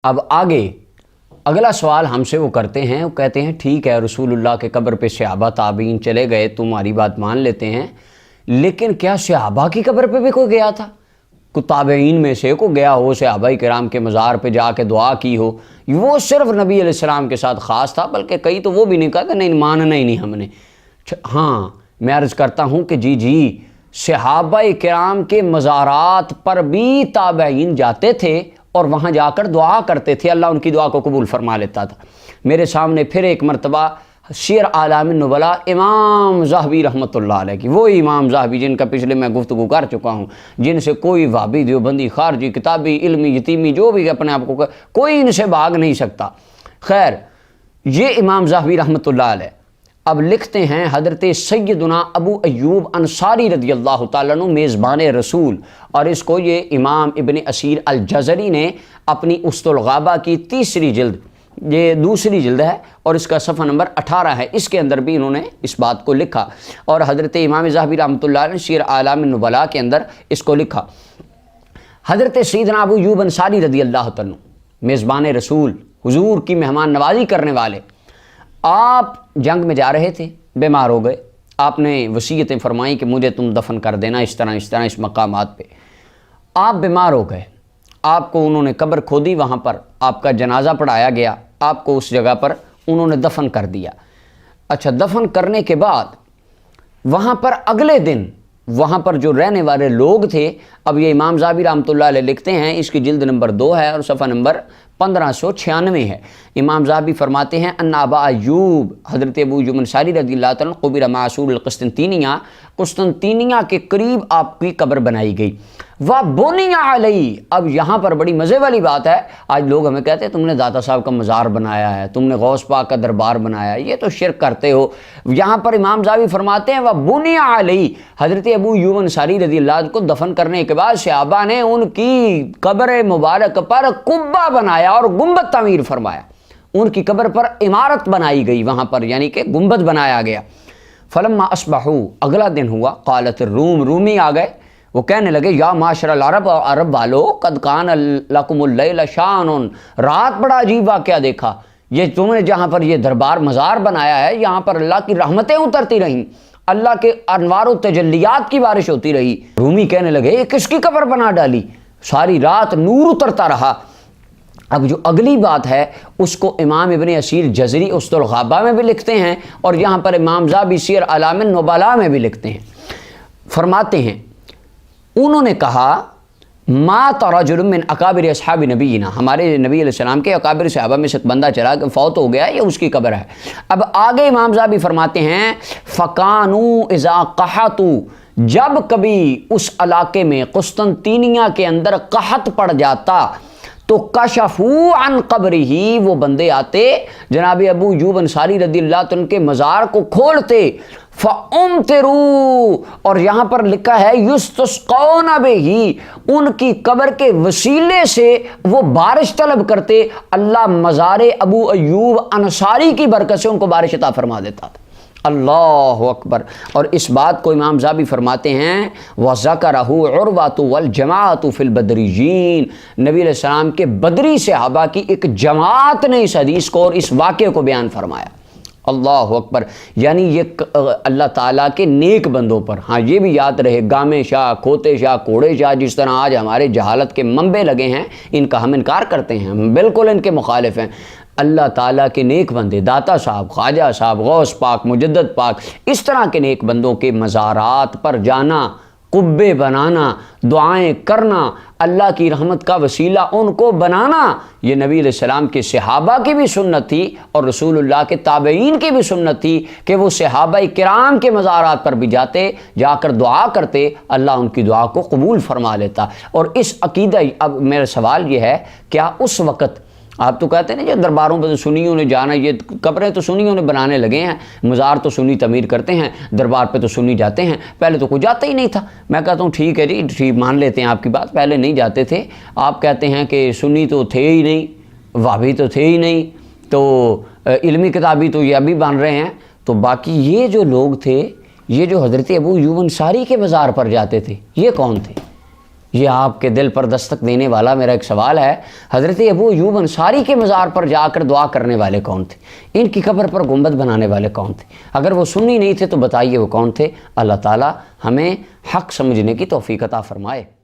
اب آگے اگلا سوال ہم سے وہ کرتے ہیں، وہ کہتے ہیں ٹھیک ہے رسول اللہ کے قبر پہ صحابہ تابعین چلے گئے، تمہاری بات مان لیتے ہیں، لیکن کیا صحابہ کی قبر پہ بھی کوئی گیا تھا؟ کوئی تابعین میں سے کوئی گیا ہو، صحابہ کرام کے مزار پہ جا کے دعا کی ہو؟ وہ صرف نبی علیہ السلام کے ساتھ خاص تھا، بلکہ کئی تو وہ بھی نہیں کہا کہ نہیں ماننا ہی نہیں ہم نے۔ ہاں میں عرض کرتا ہوں کہ جی صحابہ کرام کے مزارات پر بھی تابعین جاتے تھے اور وہاں جا کر دعا کرتے تھے، اللہ ان کی دعا کو قبول فرما لیتا تھا۔ میرے سامنے پھر ایک مرتبہ سیر اعلام النبلاء امام ذہبی رحمۃ اللہ علیہ کی، وہی امام ذہبی جن کا پچھلے میں گفتگو کر چکا ہوں، جن سے کوئی وہابی دیوبندی خارجی کتابی علمی یتیمی جو بھی اپنے آپ کو کوئی ان سے بھاگ نہیں سکتا۔ خیر یہ امام ذہبی رحمۃ اللہ علیہ اب لکھتے ہیں حضرت سیدنا ابو ایوب انصاری رضی اللہ تعالیٰ عنہ میزبان رسول، اور اس کو یہ امام ابن اسیر الجزری نے اپنی اسط الغابہ کی تیسری جلد، یہ دوسری جلد ہے اور اس کا صفحہ نمبر 18 ہے، اس کے اندر بھی انہوں نے اس بات کو لکھا، اور حضرت امام ذہبی رحمۃ اللہ علیہ نے سیر اعلام النبلاء کے اندر اس کو لکھا۔ حضرت سیدنا ابو ایوب انصاری رضی اللہ تعالیٰ عنہ میزبان رسول، حضور کی مہمان نوازی کرنے والے، آپ جنگ میں جا رہے تھے، بیمار ہو گئے، آپ نے وصیتیں فرمائیں کہ مجھے تم دفن کر دینا اس طرح اس مقامات پہ۔ آپ بیمار ہو گئے، آپ کو انہوں نے قبر کھودی، وہاں پر آپ کا جنازہ پڑھایا گیا، آپ کو اس جگہ پر انہوں نے دفن کر دیا۔ اچھا دفن کرنے کے بعد وہاں پر اگلے دن وہاں پر جو رہنے والے لوگ تھے، اب یہ امام ذہبی رحمۃ اللہ علیہ لکھتے ہیں، اس کی جلد نمبر 2 ہے اور صفحہ نمبر 1596 ہے۔ امام ذہبی فرماتے ہیں ان ابا ایوب، حضرت ابو ایوب انصاری رضی اللہ تعالیٰ عنہ قبر معصور القسطنطینیہ، قسطنطینیہ کے قریب آپ کی قبر بنائی گئی۔ وَبُنِيَ عَلَيْهِ، اب یہاں پر بڑی مزے والی بات ہے، آج لوگ ہمیں کہتے ہیں تم نے داتا صاحب کا مزار بنایا ہے، تم نے غوث پاک کا دربار بنایا ہے، یہ تو شرک کرتے ہو۔ یہاں پر امام ذہبی فرماتے ہیں وَبُنِيَ عَلَيْهِ، حضرت ابو ایوب انصاری رضی اللہ عنہ کو دفن کرنے کے بعد صحابہ نے ان کی قبر مبارک پر قبہ بنایا اور گنبد تعمیر فرمایا، ان کی قبر پر عمارت بنائی گئی وہاں پر، یعنی کہ گنبد بنایا گیا۔ فلما اصبحوا، اگلا دن ہوا، قالت الروم، رومی آ گئے، وہ کہنے لگے یا معاشر العرب، عرب والو، قد کان لکم اللیل شان، رات بڑا عجیب واقعہ دیکھا، یہ تم نے جہاں پر یہ دربار مزار بنایا ہے، یہاں پر اللہ کی رحمتیں اترتی رہیں، اللہ کے انوار و تجلیات کی بارش ہوتی رہی۔ رومی کہنے لگے یہ کس کی قبر بنا ڈالی، ساری رات نور اترتا رہا۔ اب جو اگلی بات ہے اس کو امام ابن اسیر جزری اسط الغابہ میں بھی لکھتے ہیں، اور یہاں پر امام ذہبی سیر اعلام النبلاء میں بھی لکھتے ہیں۔ فرماتے ہیں انہوں نے کہا مات رجل من اکابر اصحاب نبینا، ہمارے نبی علیہ السلام کے اکابر صحابہ میں سے ایک بندہ چلا کہ فوت ہو گیا، یہ اس کی قبر ہے۔ اب آگے امام ذہبی فرماتے ہیں فکانوا اذا قحطوا، جب کبھی اس علاقے میں قسطنطینیہ کے اندر قحط پڑ جاتا تو کشفوا عن قبرہ، وہ بندے آتے جناب ابو ایوب انصاری رضی اللہ عنہ کے مزار کو کھولتے، فَأُمْتِرُوا، اور یہاں پر لکھا ہے یُسْتَسْقَوْنَ بِهِ، ان کی قبر کے وسیلے سے وہ بارش طلب کرتے، اللہ مزار ابو ایوب انصاری کی برکت سے ان کو بارش عطا فرما دیتا تھا۔ اللہ اکبر۔ اور اس بات کو امام ذہبی فرماتے ہیں وَذَكَرَهُ عُرْوَةُ وَالْجَمَاعَةُ فِي الْبَدْرِيِّينَ، نبی علیہ السلام کے بدری صحابہ کی ایک جماعت نے اس حدیث کو اور اس واقعے کو بیان فرمایا۔ اللہ اکبر، یعنی یہ اللہ تعالیٰ کے نیک بندوں پر، ہاں یہ بھی یاد رہے، گامے شاہ، کھوتے شاہ، کوڑے شاہ جس طرح آج ہمارے جہالت کے منبع لگے ہیں، ان کا ہم انکار کرتے ہیں، ہم بالکل ان کے مخالف ہیں۔ اللہ تعالیٰ کے نیک بندے، داتا صاحب، خواجہ صاحب، غوث پاک، مجدد پاک، اس طرح کے نیک بندوں کے مزارات پر جانا، قبے بنانا، دعائیں کرنا، اللہ کی رحمت کا وسیلہ ان کو بنانا، یہ نبی علیہ السلام کے صحابہ کی بھی سنت تھی اور رسول اللہ کے تابعین کی بھی سنت تھی کہ وہ صحابہ کرام کے مزارات پر بھی جاتے، جا کر دعا کرتے، اللہ ان کی دعا کو قبول فرما لیتا۔ اور اس عقیدہ، اب میرا سوال یہ ہے کیا اس وقت آپ تو کہتے ہیں نا جو درباروں پہ تو سنیوں نے جانا، یہ قبریں تو سنیوں نے بنانے لگے ہیں، مزار تو سنی تعمیر کرتے ہیں، دربار پہ تو سنی جاتے ہیں، پہلے تو کوئی جاتا ہی نہیں تھا۔ میں کہتا ہوں ٹھیک ہے جی، ٹھیک مان لیتے ہیں آپ کی بات، پہلے نہیں جاتے تھے، آپ کہتے ہیں کہ سنی تو تھے ہی نہیں، وہابی تو تھے ہی نہیں، تو علمی کتابی تو یہ ابھی بن رہے ہیں، تو باقی یہ جو لوگ تھے، یہ جو حضرت ابو ایوب انصاری کے مزار پر جاتے تھے، یہ کون تھے؟ یہ آپ کے دل پر دستک دینے والا میرا ایک سوال ہے، حضرت ابو ایوب انصاری کے مزار پر جا کر دعا کرنے والے کون تھے؟ ان کی قبر پر گنبد بنانے والے کون تھے؟ اگر وہ سنی نہیں تھے تو بتائیے وہ کون تھے؟ اللہ تعالی ہمیں حق سمجھنے کی توفیق عطا فرمائے۔